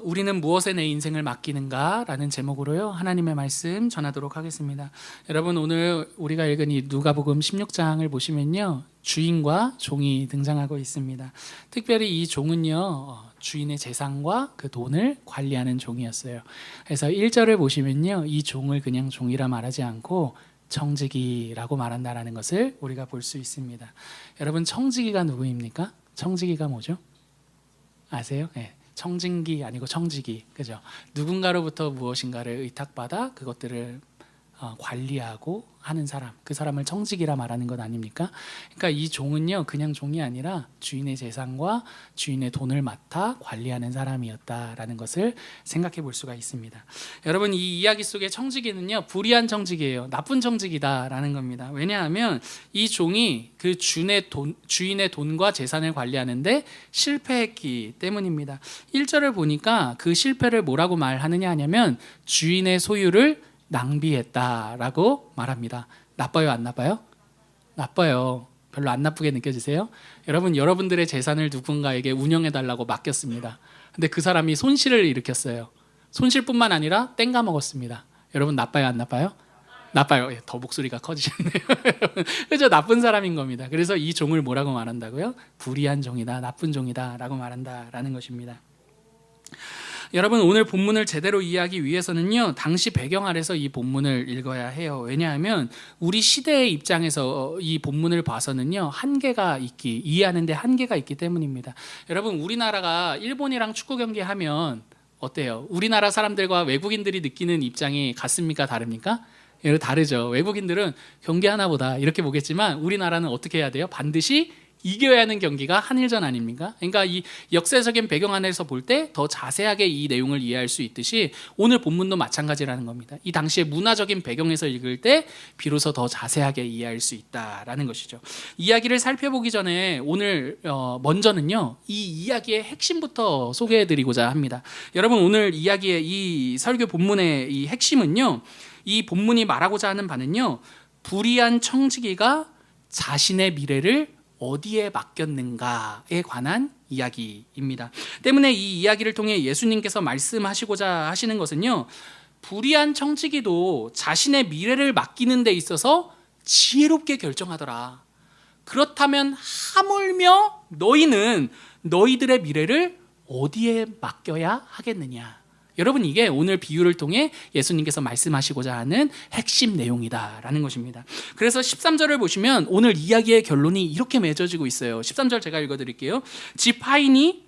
우리는 무엇에 내 인생을 맡기는가? 라는 제목으로요 하나님의 말씀 전하도록 하겠습니다. 여러분, 오늘 우리가 읽은 이 누가복음 16장을 보시면요, 주인과 종이 등장하고 있습니다. 특별히 이 종은요, 주인의 재산과 그 돈을 관리하는 종이었어요. 그래서 1절을 보시면요, 이 종을 그냥 종이라 말하지 않고 청지기라고 말한다라는 것을 우리가 볼 수 있습니다. 여러분, 청지기가 누구입니까? 청지기가 뭐죠? 아세요? 네. 청진기 아니고 청지기, 그죠? 누군가로부터 무엇인가를 의탁받아 그것들을 관리하고 하는 사람, 그 사람을 청지기라 말하는 것 아닙니까? 그러니까 이 종은요, 그냥 종이 아니라 주인의 재산과 주인의 돈을 맡아 관리하는 사람이었다라는 것을 생각해 볼 수가 있습니다. 여러분, 이 이야기 속의 청지기는요, 불의한 청지기예요. 나쁜 청지기다라는 겁니다. 왜냐하면 이 종이 그 주인의 돈과 재산을 관리하는데 실패했기 때문입니다. 1절을 보니까 그 실패를 뭐라고 말하느냐 하냐면 주인의 소유를 낭비했다라고 말합니다. 나빠요, 안 나빠요? 나빠요. 별로 안 나쁘게 느껴지세요? 여러분, 여러분들의 재산을 누군가에게 운영해달라고 맡겼습니다. 근데 그 사람이 손실을 일으켰어요. 손실뿐만 아니라 땡가 먹었습니다. 여러분, 나빠요, 안 나빠요? 나빠요. 더 목소리가 커지셨네요. 그죠? 나쁜 사람인 겁니다. 그래서 이 종을 뭐라고 말한다고요? 불의한 종이다, 나쁜 종이다 라고 말한다라는 것입니다. 여러분, 오늘 본문을 제대로 이해하기 위해서는요, 당시 배경 아래서 이 본문을 읽어야 해요. 왜냐하면 우리 시대의 입장에서 이 본문을 봐서는요, 이해하는데 한계가 있기 때문입니다. 여러분, 우리나라가 일본이랑 축구 경기하면 어때요? 우리나라 사람들과 외국인들이 느끼는 입장이 같습니까? 다릅니까? 다르죠. 외국인들은 경기 하나보다 이렇게 보겠지만 우리나라는 어떻게 해야 돼요? 반드시 이겨야 하는 경기가 한일전 아닙니까? 그러니까 이 역사적인 배경 안에서 볼 때 더 자세하게 이 내용을 이해할 수 있듯이 오늘 본문도 마찬가지라는 겁니다. 이 당시의 문화적인 배경에서 읽을 때 비로소 더 자세하게 이해할 수 있다라는 것이죠. 이야기를 살펴보기 전에 오늘 먼저는요, 이 이야기의 핵심부터 소개해드리고자 합니다. 여러분, 오늘 이야기의 이 설교 본문의 이 핵심은요, 이 본문이 말하고자 하는 바는요, 불의한 청지기가 자신의 미래를 어디에 맡겼는가에 관한 이야기입니다. 때문에 이 이야기를 통해 예수님께서 말씀하시고자 하시는 것은요, 불의한 청지기도 자신의 미래를 맡기는 데 있어서 지혜롭게 결정하더라. 그렇다면 하물며 너희는 너희들의 미래를 어디에 맡겨야 하겠느냐. 여러분, 이게 오늘 비유를 통해 예수님께서 말씀하시고자 하는 핵심 내용이다라는 것입니다. 그래서 13절을 보시면 오늘 이야기의 결론이 이렇게 맺어지고 있어요. 13절 제가 읽어드릴게요. 집 하인이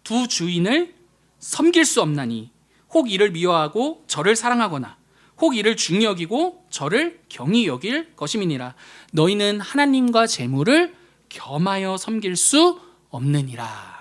두 주인을 섬길 수 없나니 혹 이를 미워하고 저를 사랑하거나 혹 이를 중히 여기고 저를 경히 여길 것임이니라. 너희는 하나님과 재물을 겸하여 섬길 수 없느니라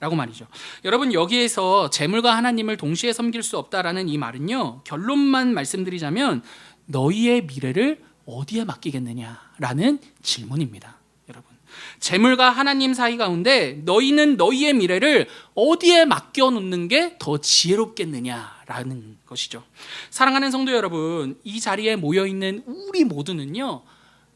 라고 말이죠. 여러분, 여기에서 재물과 하나님을 동시에 섬길 수 없다라는 이 말은요, 결론만 말씀드리자면 너희의 미래를 어디에 맡기겠느냐라는 질문입니다. 여러분, 재물과 하나님 사이 가운데 너희는 너희의 미래를 어디에 맡겨놓는 게 더 지혜롭겠느냐라는 것이죠. 사랑하는 성도 여러분, 이 자리에 모여있는 우리 모두는요,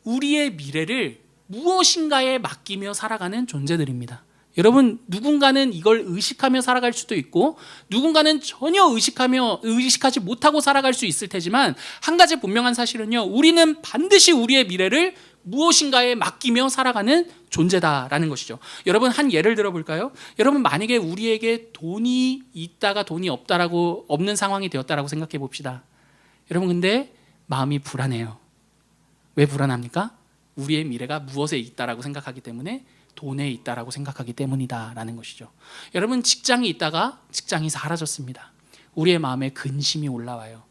우리의 미래를 무엇인가에 맡기며 살아가는 존재들입니다. 여러분, 누군가는 이걸 의식하며 살아갈 수도 있고 누군가는 전혀 의식하지 못하고 살아갈 수 있을 테지만 한 가지 분명한 사실은요, 우리는 반드시 우리의 미래를 무엇인가에 맡기며 살아가는 존재다라는 것이죠. 여러분, 한 예를 들어볼까요? 여러분, 만약에 우리에게 돈이 있다가 돈이 없는 상황이 되었다라고 생각해 봅시다. 여러분, 근데 마음이 불안해요. 왜 불안합니까? 우리의 미래가 무엇에 있다라고 생각하기 때문에, 돈에 있다라고 생각하기 때문이다라는 것이죠. 여러분, 직장이 있다가 직장이 사라졌습니다. 우리의 마음에 근심이 올라와요.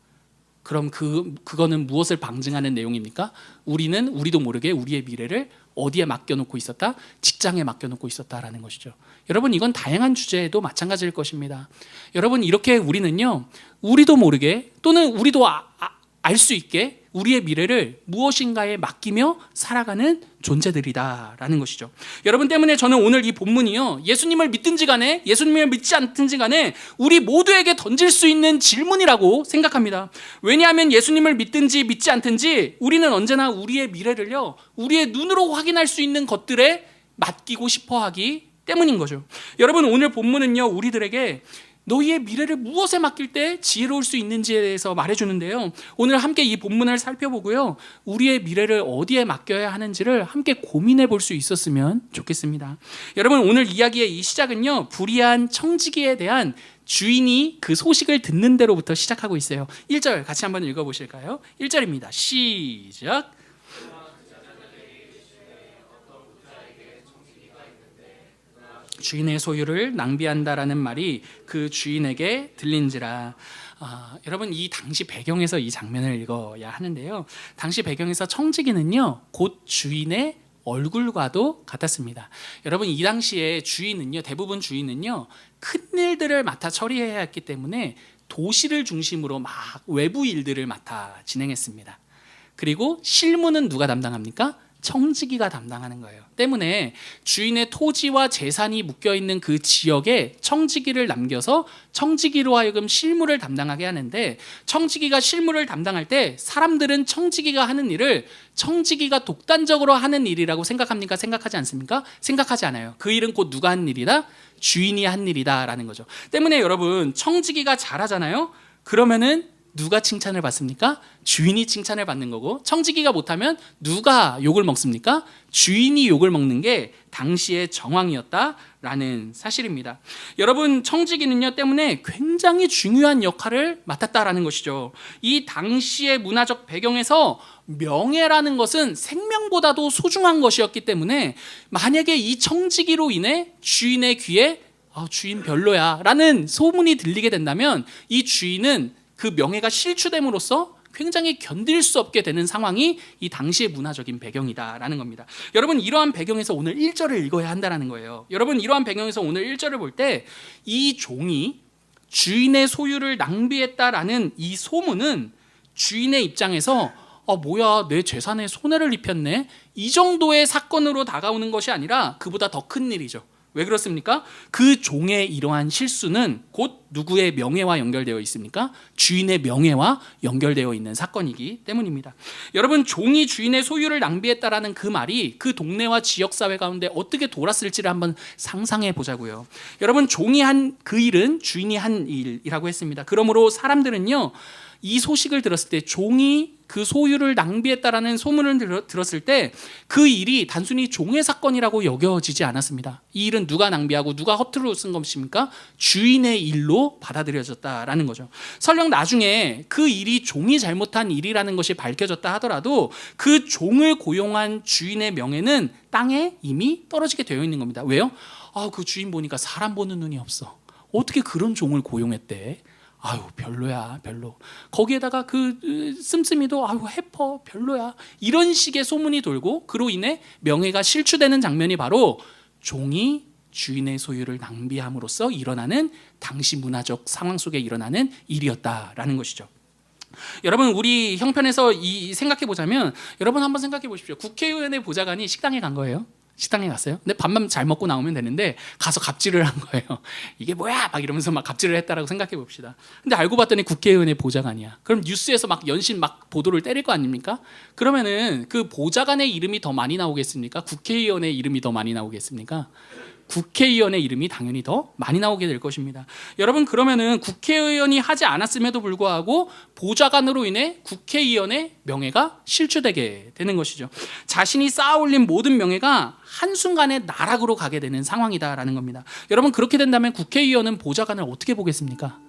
그럼 그거는 무엇을 방증하는 내용입니까? 우리도 모르게 우리의 미래를 어디에 맡겨놓고 있었다? 직장에 맡겨놓고 있었다라는 것이죠. 여러분, 이건 다양한 주제에도 마찬가지일 것입니다. 여러분, 이렇게 우리는요, 우리도 모르게 또는 우리도 알 수 있게 우리의 미래를 무엇인가에 맡기며 살아가는 존재들이다라는 것이죠. 여러분, 때문에 저는 오늘 이 본문이요, 예수님을 믿든지 간에 예수님을 믿지 않든지 간에 우리 모두에게 던질 수 있는 질문이라고 생각합니다. 왜냐하면 예수님을 믿든지 믿지 않든지 우리는 언제나 우리의 미래를요, 우리의 눈으로 확인할 수 있는 것들에 맡기고 싶어 하기 때문인 거죠. 여러분, 오늘 본문은요, 우리들에게 너희의 미래를 무엇에 맡길 때 지혜로울 수 있는지에 대해서 말해주는데요. 오늘 함께 이 본문을 살펴보고요, 우리의 미래를 어디에 맡겨야 하는지를 함께 고민해 볼 수 있었으면 좋겠습니다. 여러분, 오늘 이야기의 이 시작은요, 불의한 청지기에 대한 주인이 그 소식을 듣는 대로부터 시작하고 있어요. 1절 같이 한번 읽어보실까요? 1절입니다. 시작. 주인의 소유를 낭비한다라는 말이 그 주인에게 들린지라. 여러분, 이 당시 배경에서 이 장면을 읽어야 하는데요. 당시 배경에서 청지기는요, 곧 주인의 얼굴과도 같았습니다. 여러분, 이 당시에 주인은요, 대부분 주인은요, 큰 일들을 맡아 처리해야 했기 때문에 도시를 중심으로 막 외부 일들을 맡아 진행했습니다. 그리고 실무는 누가 담당합니까? 청지기가 담당하는 거예요. 때문에 주인의 토지와 재산이 묶여있는 그 지역에 청지기를 남겨서 청지기로 하여금 실무를 담당하게 하는데, 청지기가 실무를 담당할 때 사람들은 청지기가 하는 일을 청지기가 독단적으로 하는 일이라고 생각합니까? 생각하지 않습니까? 생각하지 않아요. 그 일은 곧 누가 한 일이다? 주인이 한 일이다라는 거죠. 때문에 여러분, 청지기가 잘하잖아요. 그러면은 누가 칭찬을 받습니까? 주인이 칭찬을 받는 거고, 청지기가 못하면 누가 욕을 먹습니까? 주인이 욕을 먹는 게 당시의 정황이었다라는 사실입니다. 여러분, 청지기는요 때문에 굉장히 중요한 역할을 맡았다라는 것이죠. 이 당시의 문화적 배경에서 명예라는 것은 생명보다도 소중한 것이었기 때문에, 만약에 이 청지기로 인해 주인의 귀에 주인 별로야 라는 소문이 들리게 된다면, 이 주인은 그 명예가 실추됨으로써 굉장히 견딜 수 없게 되는 상황이 이 당시의 문화적인 배경이다라는 겁니다. 여러분, 이러한 배경에서 오늘 1절을 읽어야 한다는 거예요. 여러분, 이러한 배경에서 오늘 1절을 볼 때 이 종이 주인의 소유를 낭비했다라는 이 소문은 주인의 입장에서 뭐야, 내 재산에 손해를 입혔네, 이 정도의 사건으로 다가오는 것이 아니라 그보다 더 큰 일이죠. 왜 그렇습니까? 그 종의 이러한 실수는 곧 누구의 명예와 연결되어 있습니까? 주인의 명예와 연결되어 있는 사건이기 때문입니다. 여러분, 종이 주인의 소유를 낭비했다라는 그 말이 그 동네와 지역사회 가운데 어떻게 돌았을지를 한번 상상해 보자고요. 여러분, 종이 한 그 일은 주인이 한 일이라고 했습니다. 그러므로 사람들은요, 이 소식을 들었을 때, 종이 그 소유를 낭비했다라는 소문을 들었을 때 그 일이 단순히 종의 사건이라고 여겨지지 않았습니다. 이 일은 누가 낭비하고 누가 허투루 쓴 것입니까? 주인의 일로 받아들여졌다라는 거죠. 설령 나중에 그 일이 종이 잘못한 일이라는 것이 밝혀졌다 하더라도 그 종을 고용한 주인의 명예는 땅에 이미 떨어지게 되어 있는 겁니다. 왜요? 그 주인 보니까 사람 보는 눈이 없어. 어떻게 그런 종을 고용했대? 별로야, 별로. 거기에다가 그 씀씀이도 해퍼, 별로야. 이런 식의 소문이 돌고, 그로 인해 명예가 실추되는 장면이 바로 종이 주인의 소유를 낭비함으로써 일어나는 당시 문화적 상황 속에 일어나는 일이었다라는 것이죠. 여러분, 우리 형편에서 생각해 보자면, 여러분 한번 생각해 보십시오. 국회의원의 보좌관이 식당에 간 거예요. 식당에 갔어요. 근데 밥만 잘 먹고 나오면 되는데 가서 갑질을 한 거예요. 이게 뭐야? 막 이러면서 막 갑질을 했다라고 생각해 봅시다. 근데 알고 봤더니 국회의원의 보좌관이야. 그럼 뉴스에서 막 연신 막 보도를 때릴 거 아닙니까? 그러면은 그 보좌관의 이름이 더 많이 나오겠습니까? 국회의원의 이름이 더 많이 나오겠습니까? 국회의원의 이름이 당연히 더 많이 나오게 될 것입니다. 여러분, 그러면은 국회의원이 하지 않았음에도 불구하고 보좌관으로 인해 국회의원의 명예가 실추되게 되는 것이죠. 자신이 쌓아올린 모든 명예가 한순간에 나락으로 가게 되는 상황이다라는 겁니다. 여러분, 그렇게 된다면 국회의원은 보좌관을 어떻게 보겠습니까?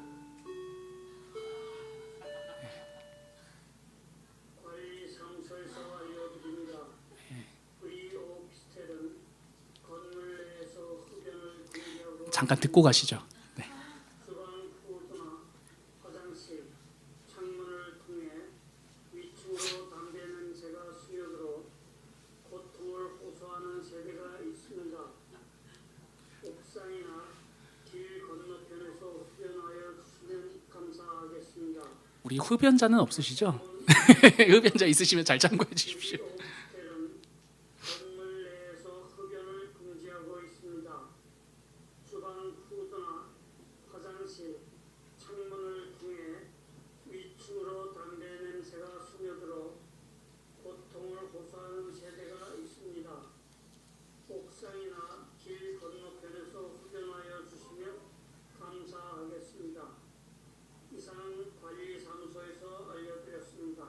잠깐 듣고 가시죠. 네. 우리 흡연자는 없으시죠? 흡연자 있으시면 잘 참고해 주십시오. 이상 관리사무소에서 알려드렸습니다.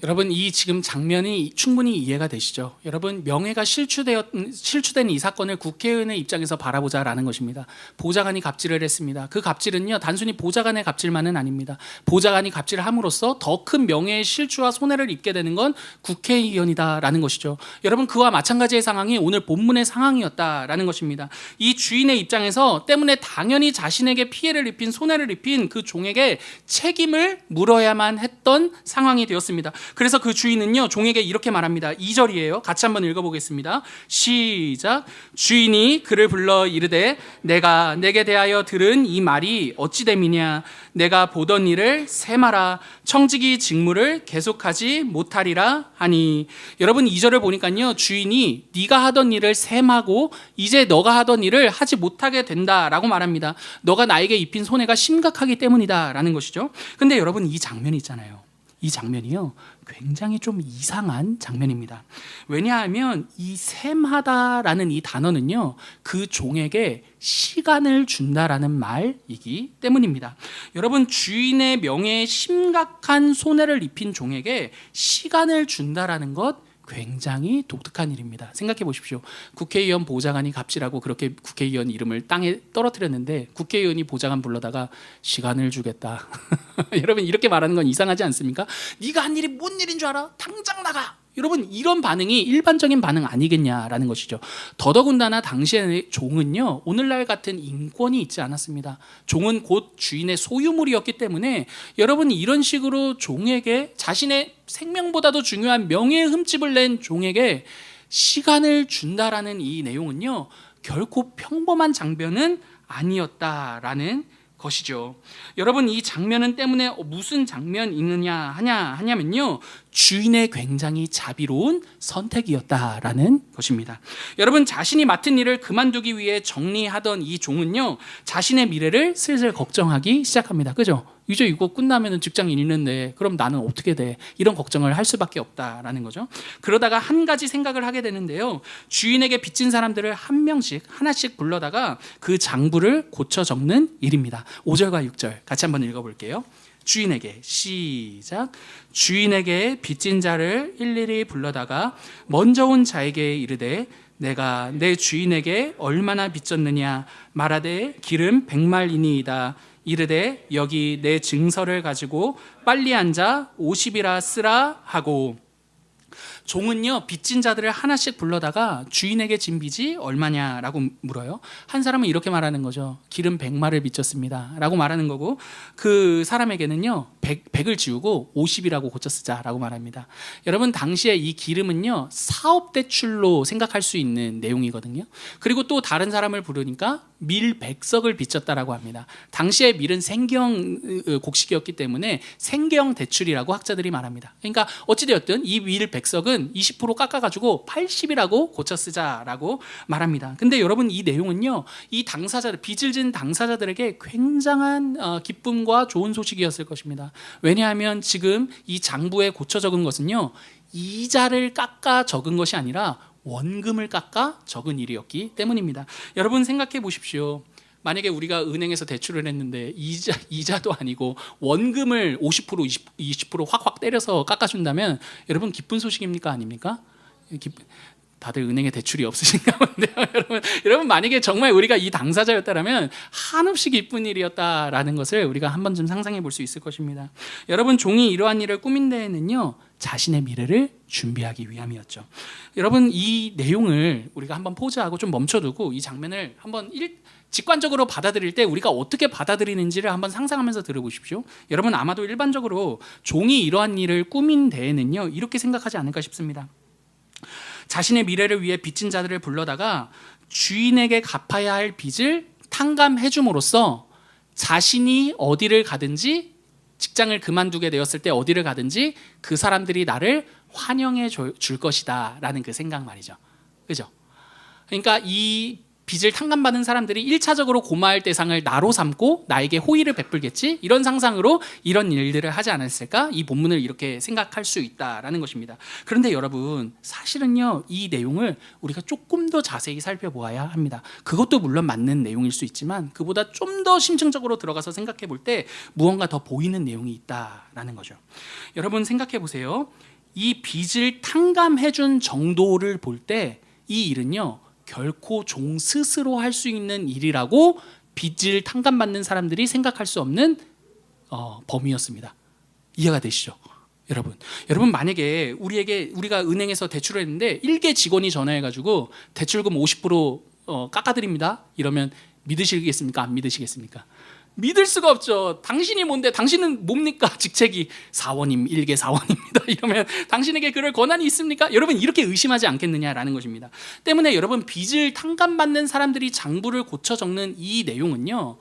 여러분, 이 지금 장면이 충분히 이해가 되시죠? 여러분, 명예가 실추된 이 사건을 국회의원의 입장에서 바라보자라는 것입니다. 보좌관이 갑질을 했습니다. 그 갑질은요, 단순히 보좌관의 갑질만은 아닙니다. 보좌관이 갑질을 함으로써 더 큰 명예의 실추와 손해를 입게 되는 건 국회의원이다라는 것이죠. 여러분, 그와 마찬가지의 상황이 오늘 본문의 상황이었다라는 것입니다. 이 주인의 입장에서 때문에 당연히 자신에게 피해를 입힌, 손해를 입힌 그 종에게 책임을 물어야만 했던 상황이 되었습니다. 그래서 그 주인은요, 종에게 이렇게 말합니다. 2절이에요. 같이 한번 읽어보겠습니다. 시작. 주인이 그를 불러 이르되 내가 내게 대하여 들은 이 말이 어찌 됨이냐. 내가 보던 일을 세마라. 청지기 직무를 계속하지 못하리라 하니. 여러분, 2절을 보니까요, 주인이 네가 하던 일을 셈하고 이제 너가 하던 일을 하지 못하게 된다라고 말합니다. 너가 나에게 입힌 손해가 심각하기 때문이다라는 것이죠. 근데 여러분, 이 장면이 있잖아요. 이 장면이요, 굉장히 좀 이상한 장면입니다. 왜냐하면 이 셈하다라는 이 단어는요, 그 종에게 시간을 준다라는 말이기 때문입니다. 여러분, 주인의 명예에 심각한 손해를 입힌 종에게 시간을 준다라는 것, 굉장히 독특한 일입니다. 생각해 보십시오. 국회의원 보좌관이 갑질하고 그렇게 국회의원 이름을 땅에 떨어뜨렸는데 국회의원이 보좌관 불러다가 시간을 주겠다. 여러분, 이렇게 말하는 건 이상하지 않습니까? 네가 한 일이 뭔 일인 줄 알아? 당장 나가. 여러분, 이런 반응이 일반적인 반응 아니겠냐라는 것이죠. 더더군다나 당시의 종은요, 오늘날 같은 인권이 있지 않았습니다. 종은 곧 주인의 소유물이었기 때문에 여러분, 이런 식으로 종에게 자신의 생명보다도 중요한 명예의 흠집을 낸 종에게 시간을 준다라는 이 내용은요, 결코 평범한 장면은 아니었다라는 것이죠. 여러분, 이 장면은 때문에 무슨 장면이 하냐면요, 주인의 굉장히 자비로운 선택이었다라는 것입니다. 여러분, 자신이 맡은 일을 그만두기 위해 정리하던 이 종은요, 자신의 미래를 슬슬 걱정하기 시작합니다. 그죠? 이제 이거 끝나면 직장 잃는데 그럼 나는 어떻게 돼? 이런 걱정을 할 수밖에 없다라는 거죠. 그러다가 한 가지 생각을 하게 되는데요, 주인에게 빚진 사람들을 한 명씩 하나씩 불러다가 그 장부를 고쳐 적는 일입니다. 5절과 6절 같이 한번 읽어볼게요. 주인에게, 시작. 주인에게 빚진 자를 일일이 불러다가 먼저 온 자에게 이르되 내가 내 주인에게 얼마나 빚졌느냐 말하되 기름 100말이니이다. 이르되 여기 내 증서를 가지고 빨리 앉아 50이라 쓰라 하고. 종은요, 빚진 자들을 하나씩 불러다가 주인에게 진 빚이 얼마냐라고 물어요. 한 사람은 이렇게 말하는 거죠. 기름 100마를 빚졌습니다 라고 말하는 거고, 그 사람에게는요 100을 지우고 50이라고 고쳐 쓰자라고 말합니다. 여러분, 당시에 이 기름은요 사업 대출로 생각할 수 있는 내용이거든요. 그리고 또 다른 사람을 부르니까 밀 100석을 빚졌다라고 합니다. 당시에 밀은 생경 곡식이었기 때문에 생경 대출이라고 학자들이 말합니다. 그러니까 어찌되었든 이 밀 100석은 20% 깎아가지고 80이라고 고쳐 쓰자라고 말합니다. 근데 여러분, 이 내용은요, 이 당사자들, 빚을 진 당사자들에게 굉장한 기쁨과 좋은 소식이었을 것입니다. 왜냐하면 지금 이 장부에 고쳐 적은 것은요, 이자를 깎아 적은 것이 아니라 원금을 깎아 적은 일이었기 때문입니다. 여러분, 생각해 보십시오. 만약에 우리가 은행에서 대출을 했는데 이자도 아니고 원금을 50%, 20% 확확 때려서 깎아준다면 여러분, 기쁜 소식입니까? 아닙니까? 다들 은행에 대출이 없으신가 본데요. 여러분, 만약에 정말 우리가 이 당사자였다면 한없이 기쁜 일이었다라는 것을 우리가 한 번쯤 상상해 볼 수 있을 것입니다. 여러분, 종이 이러한 일을 꾸민 데에는요, 자신의 미래를 준비하기 위함이었죠. 여러분, 이 내용을 우리가 한번 포즈하고 좀 멈춰두고 이 장면을 한번 직관적으로 받아들일 때 우리가 어떻게 받아들이는지를 한번 상상하면서 들어보십시오. 여러분, 아마도 일반적으로 종이 이러한 일을 꾸민 데에는요, 이렇게 생각하지 않을까 싶습니다. 자신의 미래를 위해 빚진 자들을 불러다가 주인에게 갚아야 할 빚을 탕감해 줌으로써 자신이 어디를 가든지, 직장을 그만두게 되었을 때 어디를 가든지 그 사람들이 나를 환영해 줄 것이다 라는 그 생각 말이죠. 그죠? 그러니까 이 빚을 탕감받은 사람들이 1차적으로 고마할 대상을 나로 삼고 나에게 호의를 베풀겠지? 이런 상상으로 이런 일들을 하지 않았을까? 이 본문을 이렇게 생각할 수 있다라는 것입니다. 그런데 여러분, 사실은요, 이 내용을 우리가 조금 더 자세히 살펴보아야 합니다. 그것도 물론 맞는 내용일 수 있지만 그보다 좀 더 심층적으로 들어가서 생각해 볼 때 무언가 더 보이는 내용이 있다라는 거죠. 여러분 생각해 보세요. 이 빚을 탕감해 준 정도를 볼 때 이 일은요, 결코 종 스스로 할 수 있는 일이라고 빚을 탕감받는 사람들이 생각할 수 없는 범위였습니다. 이해가 되시죠? 여러분 만약에 우리가 은행에서 대출을 했는데 일개 직원이 전화해가지고 대출금 50% 깎아드립니다. 이러면 믿으시겠습니까? 안 믿으시겠습니까? 믿을 수가 없죠. 당신이 뭔데? 당신은 뭡니까? 직책이 사원님, 일개 사원입니다. 이러면 당신에게 그럴 권한이 있습니까? 여러분 이렇게 의심하지 않겠느냐라는 것입니다. 때문에 여러분 빚을 탕감받는 사람들이 장부를 고쳐 적는 이 내용은요,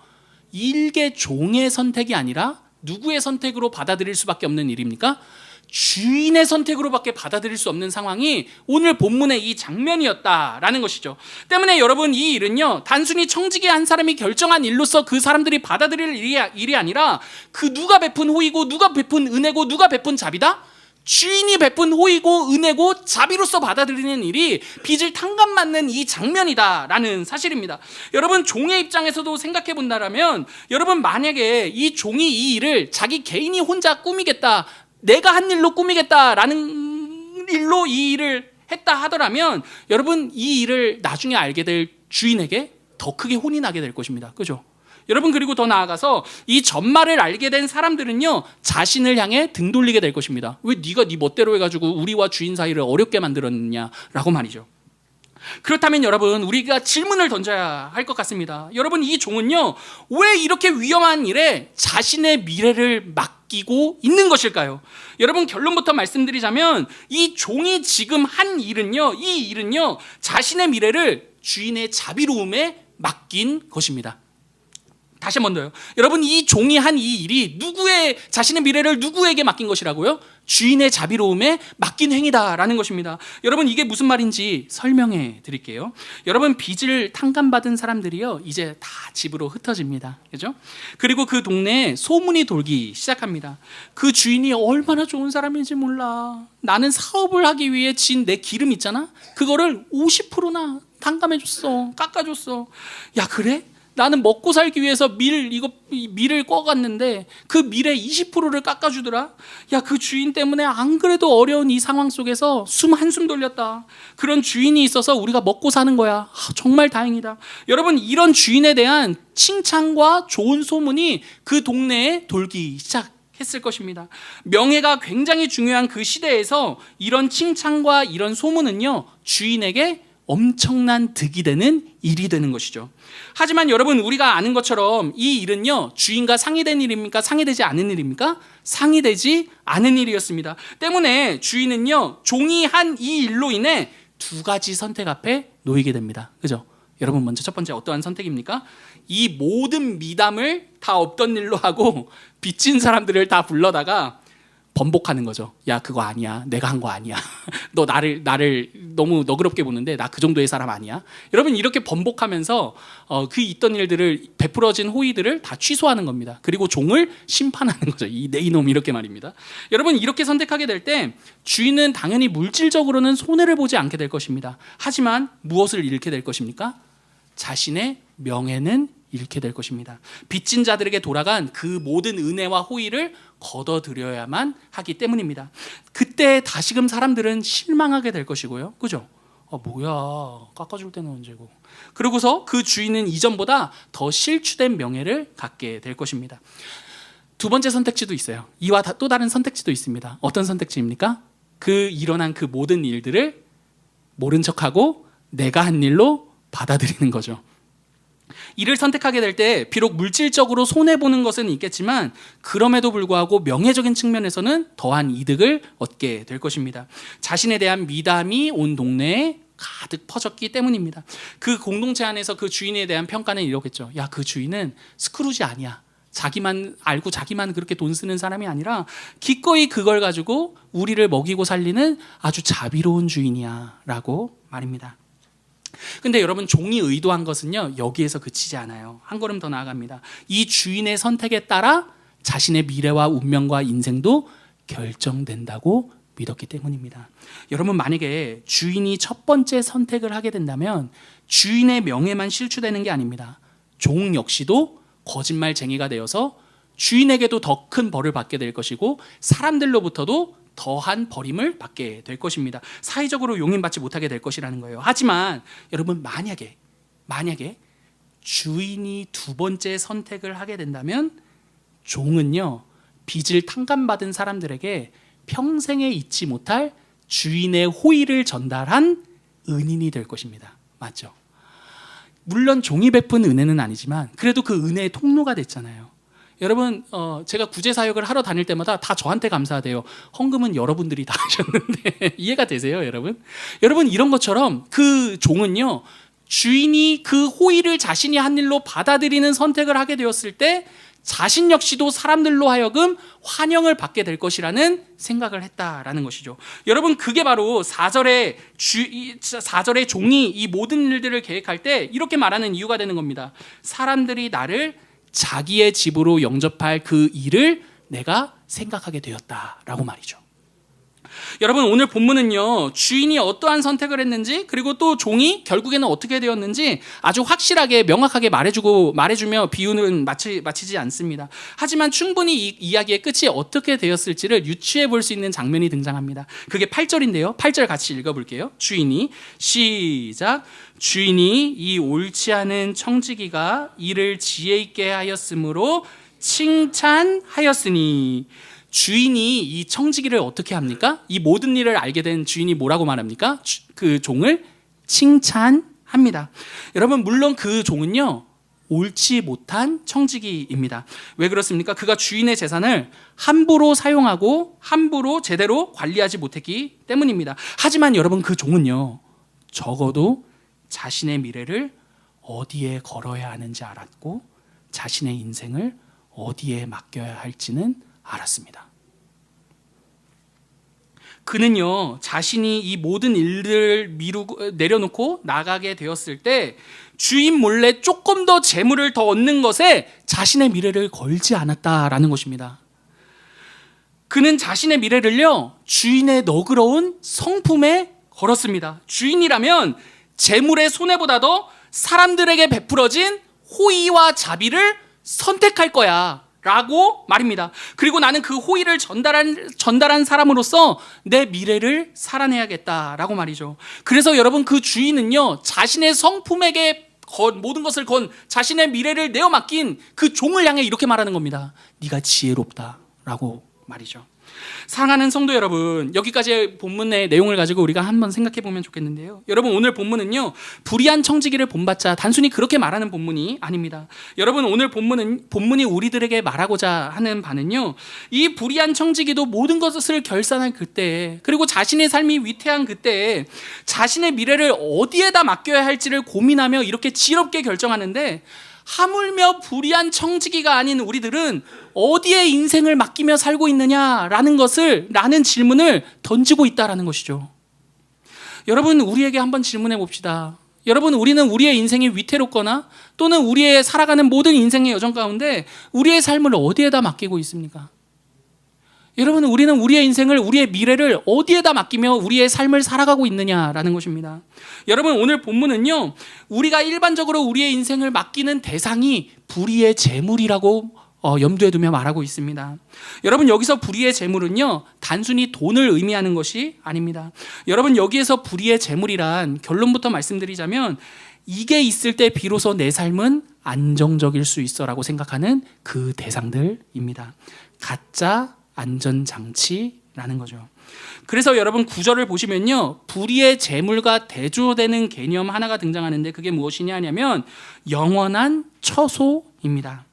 일개 종의 선택이 아니라 누구의 선택으로 받아들일 수밖에 없는 일입니까? 주인의 선택으로밖에 받아들일 수 없는 상황이 오늘 본문의 이 장면이었다라는 것이죠. 때문에 여러분 이 일은요, 단순히 청지기 한 사람이 결정한 일로서 그 사람들이 받아들일 일이 아니라 그 누가 베푼 호의고 누가 베푼 은혜고 누가 베푼 자비다? 주인이 베푼 호의고 은혜고 자비로서 받아들이는 일이 빚을 탕감받는 이 장면이다라는 사실입니다. 여러분 종의 입장에서도 생각해 본다라면, 여러분 만약에 이 종이 이 일을 자기 개인이 혼자 꾸미겠다, 내가 한 일로 꾸미겠다라는 일로 이 일을 했다 하더라면 여러분 이 일을 나중에 알게 될 주인에게 더 크게 혼이 나게 될 것입니다. 그죠? 여러분 그리고 더 나아가서 이 전말을 알게 된 사람들은요, 자신을 향해 등 돌리게 될 것입니다. 왜 네가 네 멋대로 해가지고 우리와 주인 사이를 어렵게 만들었느냐라고 말이죠. 그렇다면 여러분 우리가 질문을 던져야 할 것 같습니다. 여러분 이 종은요, 왜 이렇게 위험한 일에 자신의 미래를 맡기고 있는 것일까요? 여러분 결론부터 말씀드리자면 이 종이 지금 한 일은요, 이 일은요 자신의 미래를 주인의 자비로움에 맡긴 것입니다. 다시 한 번 더요. 여러분 이 종이 한 이 일이 자신의 미래를 누구에게 맡긴 것이라고요? 주인의 자비로움에 맡긴 행위다라는 것입니다. 여러분 이게 무슨 말인지 설명해 드릴게요. 여러분 빚을 탕감받은 사람들이요, 이제 다 집으로 흩어집니다. 그죠? 그리고 그 동네에 소문이 돌기 시작합니다. 그 주인이 얼마나 좋은 사람인지 몰라. 나는 사업을 하기 위해 진 내 기름 있잖아? 그거를 50%나 탕감해 줬어. 깎아 줬어. 야, 그래? 나는 먹고 살기 위해서 밀을 꿔갔는데 그 밀의 20%를 깎아주더라. 야, 그 주인 때문에 안 그래도 어려운 이 상황 속에서 숨 한숨 돌렸다. 그런 주인이 있어서 우리가 먹고 사는 거야. 정말 다행이다. 여러분 이런 주인에 대한 칭찬과 좋은 소문이 그 동네에 돌기 시작했을 것입니다. 명예가 굉장히 중요한 그 시대에서 이런 칭찬과 이런 소문은요, 주인에게 엄청난 득이 되는 일이 되는 것이죠. 하지만 여러분 우리가 아는 것처럼 이 일은요, 주인과 상의된 일입니까? 상의되지 않은 일입니까? 상의되지 않은 일이었습니다. 때문에 주인은요, 종이 한 이 일로 인해 두 가지 선택 앞에 놓이게 됩니다. 그죠? 여러분 먼저 첫 번째 어떠한 선택입니까? 이 모든 미담을 다 없던 일로 하고 빚진 사람들을 다 불러다가 번복하는 거죠. 야, 그거 아니야. 내가 한 거 아니야. 너 나를 너무 너그럽게 보는데 나 그 정도의 사람 아니야. 여러분 이렇게 번복하면서 그 있던 일들을, 베풀어진 호의들을 다 취소하는 겁니다. 그리고 종을 심판하는 거죠. 내 이놈, 이렇게 말입니다. 여러분 이렇게 선택하게 될 때 주인은 당연히 물질적으로는 손해를 보지 않게 될 것입니다. 하지만 무엇을 잃게 될 것입니까? 자신의 명예는 잃게 될 것입니다. 빚진 자들에게 돌아간 그 모든 은혜와 호의를 걷어들여야만 하기 때문입니다. 그때 다시금 사람들은 실망하게 될 것이고요. 그죠? 뭐야, 깎아줄 때는 언제고. 그러고서 그 주인은 이전보다 더 실추된 명예를 갖게 될 것입니다. 두 번째 선택지도 있어요. 이와 또 다른 선택지도 있습니다. 어떤 선택지입니까? 일어난 그 모든 일들을 모른 척하고 내가 한 일로 받아들이는 거죠. 이를 선택하게 될 때 비록 물질적으로 손해보는 것은 있겠지만 그럼에도 불구하고 명예적인 측면에서는 더한 이득을 얻게 될 것입니다. 자신에 대한 미담이 온 동네에 가득 퍼졌기 때문입니다. 그 공동체 안에서 그 주인에 대한 평가는 이러겠죠. 야, 그 주인은 스크루지 아니야. 자기만 알고 자기만 그렇게 돈 쓰는 사람이 아니라 기꺼이 그걸 가지고 우리를 먹이고 살리는 아주 자비로운 주인이야 라고 말입니다. 근데 여러분 종이 의도한 것은요 여기에서 그치지 않아요. 한 걸음 더 나아갑니다. 이 주인의 선택에 따라 자신의 미래와 운명과 인생도 결정된다고 믿었기 때문입니다. 여러분 만약에 주인이 첫 번째 선택을 하게 된다면 주인의 명예만 실추되는 게 아닙니다. 종 역시도 거짓말쟁이가 되어서 주인에게도 더 큰 벌을 받게 될 것이고 사람들로부터도 더한 버림을 받게 될 것입니다. 사회적으로 용인받지 못하게 될 것이라는 거예요. 하지만 여러분 만약에 주인이 두 번째 선택을 하게 된다면 종은요 빚을 탕감받은 사람들에게 평생에 잊지 못할 주인의 호의를 전달한 은인이 될 것입니다. 맞죠? 물론 종이 베푼 은혜는 아니지만 그래도 그 은혜의 통로가 됐잖아요. 여러분 제가 구제사역을 하러 다닐 때마다 다 저한테 감사하대요. 헌금은 여러분들이 다 하셨는데 이해가 되세요 여러분? 여러분 이런 것처럼 그 종은요 주인이 그 호의를 자신이 한 일로 받아들이는 선택을 하게 되었을 때 자신 역시도 사람들로 하여금 환영을 받게 될 것이라는 생각을 했다라는 것이죠. 여러분 그게 바로 4절의 종이 이 모든 일들을 계획할 때 이렇게 말하는 이유가 되는 겁니다. 사람들이 나를 자기의 집으로 영접할 그 일을 내가 생각하게 되었다라고 말이죠. 여러분 오늘 본문은요 주인이 어떠한 선택을 했는지 그리고 또 종이 결국에는 어떻게 되었는지 아주 확실하게 명확하게 말해주며 비유는 마치지 않습니다. 하지만 충분히 이 이야기의 끝이 어떻게 되었을지를 유추해 볼 수 있는 장면이 등장합니다. 그게 8절인데요 8절 같이 읽어볼게요. 주인이 시작 주인이 이 옳지 않은 청지기가 이를 지혜 있게 하였으므로 칭찬하였으니 주인이 이 청지기를 어떻게 합니까? 이 모든 일을 알게 된 주인이 뭐라고 말합니까? 그 종을 칭찬합니다. 여러분 물론 그 종은요 옳지 못한 청지기입니다. 왜 그렇습니까? 그가 주인의 재산을 함부로 사용하고 함부로 제대로 관리하지 못했기 때문입니다. 하지만 여러분 그 종은요 적어도 자신의 미래를 어디에 걸어야 하는지 알았고 자신의 인생을 어디에 맡겨야 할지는 알았습니다. 그는요 자신이 이 모든 일들을 내려놓고 나가게 되었을 때 주인 몰래 조금 더 재물을 더 얻는 것에 자신의 미래를 걸지 않았다라는 것입니다. 그는 자신의 미래를요 주인의 너그러운 성품에 걸었습니다. 주인이라면 재물의 손해보다도 사람들에게 베풀어진 호의와 자비를 선택할 거야 라고 말입니다. 그리고 나는 그 호의를 전달한 사람으로서 내 미래를 살아내야겠다라고 말이죠. 그래서 여러분 그 주인은요 자신의 성품에게 모든 것을 건 자신의 미래를 내어 맡긴 그 종을 향해 이렇게 말하는 겁니다. 네가 지혜롭다라고 말이죠. 사랑하는 성도 여러분, 여기까지의 본문의 내용을 가지고 우리가 한번 생각해 보면 좋겠는데요. 여러분 오늘 본문은요 불의한 청지기를 본받자 단순히 그렇게 말하는 본문이 아닙니다. 여러분 오늘 본문이 우리들에게 말하고자 하는 바는요 이 불의한 청지기도 모든 것을 결산한 그때 그리고 자신의 삶이 위태한 그때 자신의 미래를 어디에다 맡겨야 할지를 고민하며 이렇게 지혜롭게 결정하는데 하물며 불의한 청지기가 아닌 우리들은 어디에 인생을 맡기며 살고 있느냐라는 질문을 던지고 있다라는 것이죠. 여러분 우리에게 한번 질문해 봅시다. 여러분 우리는 우리의 인생이 위태롭거나 또는 우리의 살아가는 모든 인생의 여정 가운데 우리의 삶을 어디에다 맡기고 있습니까? 여러분 우리는 우리의 인생을 우리의 미래를 어디에다 맡기며 우리의 삶을 살아가고 있느냐라는 것입니다. 여러분 오늘 본문은요 우리가 일반적으로 우리의 인생을 맡기는 대상이 불의의 재물이라고 염두에 두며 말하고 있습니다. 여러분 여기서 불의의 재물은요 단순히 돈을 의미하는 것이 아닙니다. 여러분 여기에서 불의의 재물이란 결론부터 말씀드리자면 이게 있을 때 비로소 내 삶은 안정적일 수 있어라고 생각하는 그 대상들입니다. 가짜 안전장치라는 거죠. 그래서 여러분 9절을 보시면요 불의의 재물과 대조되는 개념 하나가 등장하는데 그게 무엇이냐 하냐면 영원한 처소입니다.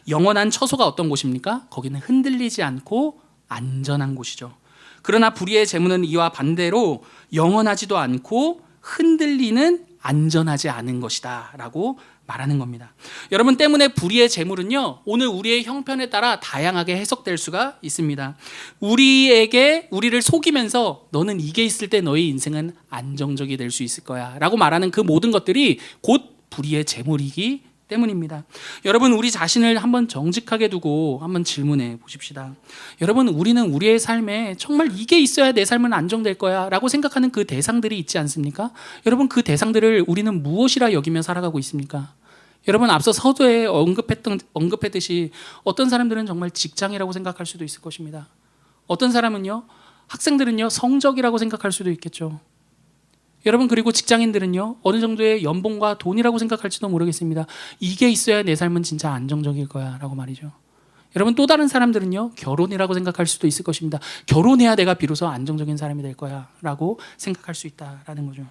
영원한 처소가 어떤 곳입니까? 거기는 흔들리지 않고 안전한 곳이죠. 그러나 불의의 재물은 이와 반대로 영원하지도 않고 흔들리는 안전하지 않은 것이다 라고 말하는 겁니다. 여러분, 때문에 불의의 재물은요, 오늘 우리의 형편에 따라 다양하게 해석될 수가 있습니다. 우리를 속이면서 너는 이게 있을 때 너의 인생은 안정적이 될 수 있을 거야 라고 말하는 그 모든 것들이 곧 불의의 재물이기 때문입니다. 여러분, 우리 자신을 한번 정직하게 두고 한번 질문해 보십시다. 여러분, 우리는 우리의 삶에 정말 이게 있어야 내 삶은 안정될 거야 라고 생각하는 그 대상들이 있지 않습니까? 여러분, 그 대상들을 우리는 무엇이라 여기며 살아가고 있습니까? 여러분, 앞서 서두에 언급했듯이 어떤 사람들은 정말 직장이라고 생각할 수도 있을 것입니다. 어떤 사람은요, 학생들은요, 성적이라고 생각할 수도 있겠죠. 여러분, 그리고 직장인들은요, 어느 정도의 연봉과 돈이라고 생각할지도 모르겠습니다. 이게 있어야 내 삶은 진짜 안정적일 거야 라고 말이죠. 여러분, 또 다른 사람들은요, 결혼이라고 생각할 수도 있을 것입니다. 결혼해야 내가 비로소 안정적인 사람이 될 거야 라고 생각할 수 있다라는 거죠.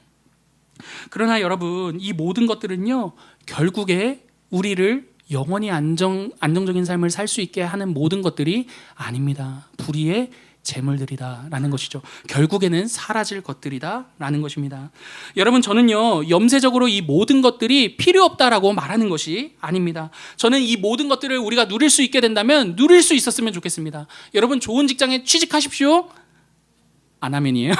그러나 여러분, 이 모든 것들은요, 결국에 우리를 영원히 안정적인 삶을 살 수 있게 하는 모든 것들이 아닙니다. 불의의 재물들이다라는 것이죠. 결국에는 사라질 것들이다라는 것입니다. 여러분, 저는요, 염세적으로 이 모든 것들이 필요 없다라고 말하는 것이 아닙니다. 저는 이 모든 것들을 우리가 누릴 수 있게 된다면 누릴 수 있었으면 좋겠습니다. 여러분, 좋은 직장에 취직하십시오. 아멘이에요.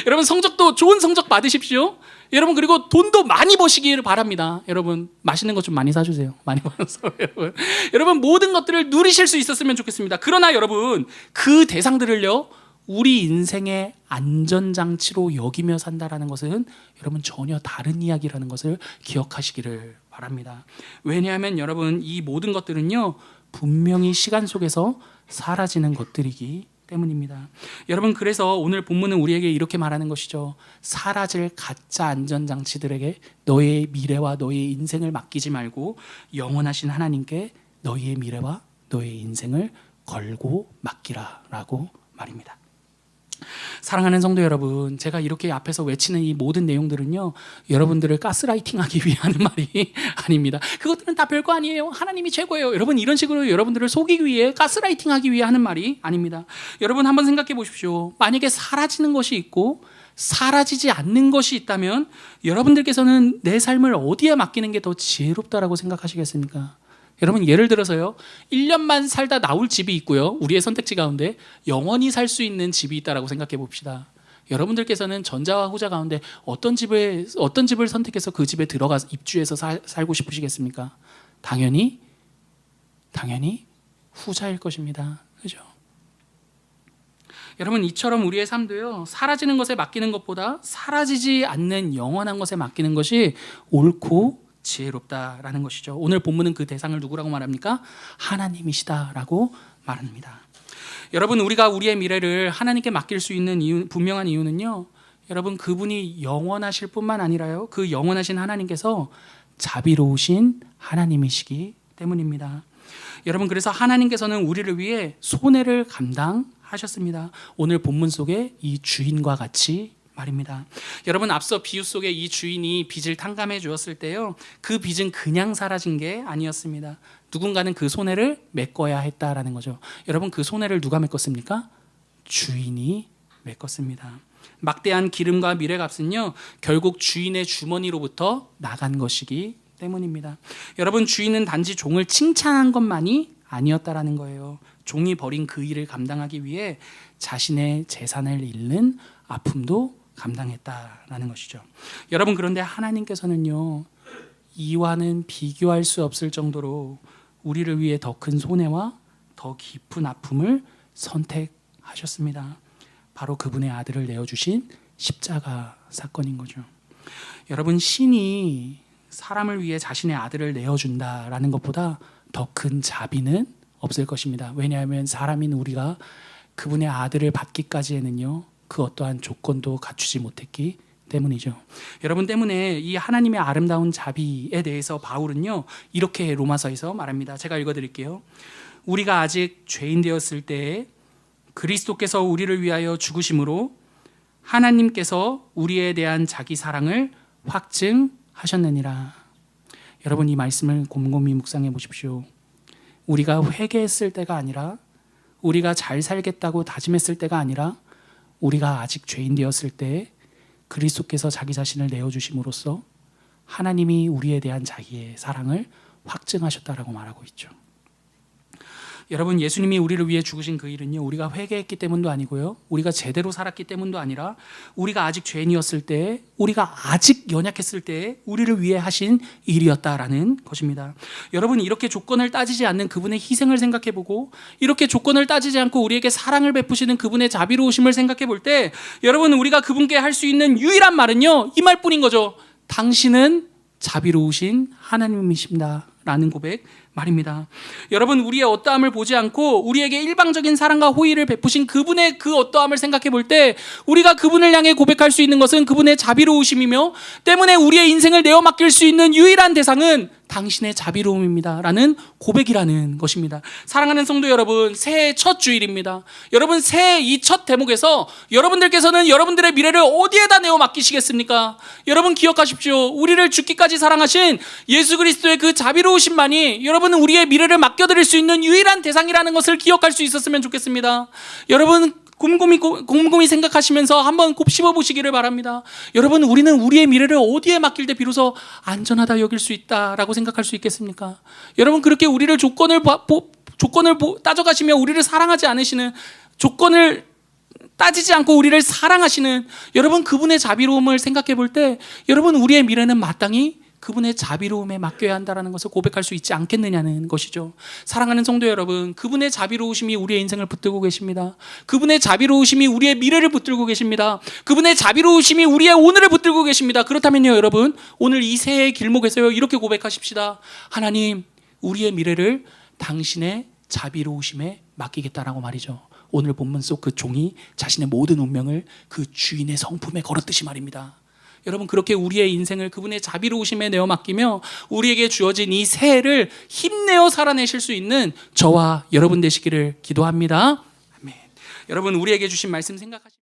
여러분, 성적도 좋은 성적 받으십시오. 여러분, 그리고 돈도 많이 버시기를 바랍니다. 여러분, 맛있는 것 좀 많이 사주세요. 많이 벌어서. 여러분, 모든 것들을 누리실 수 있었으면 좋겠습니다. 그러나 여러분, 그 대상들을요, 우리 인생의 안전장치로 여기며 산다라는 것은 여러분 전혀 다른 이야기라는 것을 기억하시기를 바랍니다. 왜냐하면 여러분, 이 모든 것들은요, 분명히 시간 속에서 사라지는 것들이기 때문입니다. 여러분, 그래서 오늘 본문은 우리에게 이렇게 말하는 것이죠. 사라질 가짜 안전장치들에게 너의 미래와 너의 인생을 맡기지 말고 영원하신 하나님께 너의 미래와 너의 인생을 걸고 맡기라 라고 말입니다. 사랑하는 성도 여러분, 제가 이렇게 앞에서 외치는 이 모든 내용들은요, 여러분들을 가스라이팅하기 위해 하는 말이 아닙니다. 그것들은 다 별거 아니에요. 하나님이 최고예요. 여러분, 이런 식으로 여러분들을 속이기 위해, 가스라이팅하기 위해 하는 말이 아닙니다. 여러분, 한번 생각해 보십시오. 만약에 사라지는 것이 있고 사라지지 않는 것이 있다면 여러분들께서는 내 삶을 어디에 맡기는 게 더 지혜롭다라고 생각하시겠습니까? 여러분, 예를 들어서요, 1년만 살다 나올 집이 있고요, 우리의 선택지 가운데 영원히 살 수 있는 집이 있다라고 생각해 봅시다. 여러분들께서는 전자와 후자 가운데 어떤 집을 선택해서 그 집에 들어가서 입주해서 살고 싶으시겠습니까? 당연히 후자일 것입니다. 그죠? 여러분, 이처럼 우리의 삶도요, 사라지는 것에 맡기는 것보다 사라지지 않는 영원한 것에 맡기는 것이 옳고 지혜롭다라는 것이죠. 오늘 본문은 그 대상을 누구라고 말합니까? 하나님이시다라고 말합니다. 여러분, 우리가 우리의 미래를 하나님께 맡길 수 있는 분명한 이유는요, 여러분, 그분이 영원하실 뿐만 아니라요, 그 영원하신 하나님께서 자비로우신 하나님이시기 때문입니다. 여러분, 그래서 하나님께서는 우리를 위해 손해를 감당하셨습니다. 오늘 본문 속에 이 주인과 같이 말입니다. 여러분, 앞서 비유 속에 이 주인이 빚을 탕감해 주었을 때요, 그 빚은 그냥 사라진 게 아니었습니다. 누군가는 그 손해를 메꿔야 했다라는 거죠. 여러분, 그 손해를 누가 메꿨습니까? 주인이 메꿨습니다. 막대한 기름과 미래값은요, 결국 주인의 주머니로부터 나간 것이기 때문입니다. 여러분, 주인은 단지 종을 칭찬한 것만이 아니었다라는 거예요. 종이 벌인 그 일을 감당하기 위해 자신의 재산을 잃는 아픔도 감당했다라는 것이죠. 여러분, 그런데 하나님께서는요, 이와는 비교할 수 없을 정도로 우리를 위해 더 큰 손해와 더 깊은 아픔을 선택하셨습니다. 바로 그분의 아들을 내어주신 십자가 사건인 거죠. 여러분, 신이 사람을 위해 자신의 아들을 내어준다라는 것보다 더 큰 자비는 없을 것입니다. 왜냐하면 사람인 우리가 그분의 아들을 받기까지에는요, 그 어떠한 조건도 갖추지 못했기 때문이죠. 여러분, 때문에 이 하나님의 아름다운 자비에 대해서 바울은요, 이렇게 로마서에서 말합니다. 제가 읽어드릴게요. 우리가 아직 죄인 되었을 때에 그리스도께서 우리를 위하여 죽으심으로 하나님께서 우리에 대한 자기 사랑을 확증하셨느니라. 여러분, 이 말씀을 곰곰이 묵상해 보십시오. 우리가 회개했을 때가 아니라, 우리가 잘 살겠다고 다짐했을 때가 아니라, 우리가 아직 죄인 되었을 때 그리스도께서 자기 자신을 내어주심으로써 하나님이 우리에 대한 자기의 사랑을 확증하셨다라고 말하고 있죠. 여러분, 예수님이 우리를 위해 죽으신 그 일은요, 우리가 회개했기 때문도 아니고요, 우리가 제대로 살았기 때문도 아니라 우리가 아직 죄인이었을 때, 우리가 아직 연약했을 때 우리를 위해 하신 일이었다라는 것입니다. 여러분, 이렇게 조건을 따지지 않는 그분의 희생을 생각해보고, 이렇게 조건을 따지지 않고 우리에게 사랑을 베푸시는 그분의 자비로우심을 생각해볼 때, 여러분, 우리가 그분께 할 수 있는 유일한 말은요, 이 말뿐인 거죠. 당신은 자비로우신 하나님이십니다 라는 고백 말입니다. 여러분, 우리의 어떠함을 보지 않고 우리에게 일방적인 사랑과 호의를 베푸신 그분의 그 어떠함을 생각해 볼 때, 우리가 그분을 향해 고백할 수 있는 것은 그분의 자비로우심이며, 때문에 우리의 인생을 내어 맡길 수 있는 유일한 대상은 당신의 자비로움입니다 라는 고백이라는 것입니다. 사랑하는 성도 여러분, 새해의 첫 주일입니다. 여러분, 새해 이 첫 대목에서 여러분들께서는 여러분들의 미래를 어디에다 내어 맡기시겠습니까? 여러분, 기억하십시오. 우리를 죽기까지 사랑하신 예수 그리스도의 그 자비로우심만이 여러분은 우리의 미래를 맡겨드릴 수 있는 유일한 대상이라는 것을 기억할 수 있었으면 좋겠습니다. 여러분, 곰곰이 생각하시면서 한번 곱씹어 보시기를 바랍니다. 여러분, 우리는 우리의 미래를 어디에 맡길 때 비로소 안전하다 여길 수 있다라고 생각할 수 있겠습니까? 여러분, 그렇게 우리를 조건을 따져가시며 우리를 사랑하지 않으시는, 조건을 따지지 않고 우리를 사랑하시는 여러분, 그분의 자비로움을 생각해 볼 때, 여러분, 우리의 미래는 마땅히 그분의 자비로움에 맡겨야 한다는 것을 고백할 수 있지 않겠느냐는 것이죠. 사랑하는 성도 여러분, 그분의 자비로우심이 우리의 인생을 붙들고 계십니다. 그분의 자비로우심이 우리의 미래를 붙들고 계십니다. 그분의 자비로우심이 우리의 오늘을 붙들고 계십니다. 그렇다면요, 여러분, 오늘 이 새해의 길목에서요, 이렇게 고백하십시다. 하나님, 우리의 미래를 당신의 자비로우심에 맡기겠다라고 말이죠. 오늘 본문 속 그 종이 자신의 모든 운명을 그 주인의 성품에 걸었듯이 말입니다. 여러분, 그렇게 우리의 인생을 그분의 자비로우심에 내어 맡기며 우리에게 주어진 이 새해를 힘내어 살아내실 수 있는 저와 여러분 되시기를 기도합니다. 아멘. 여러분, 우리에게 주신 말씀 생각하십시오.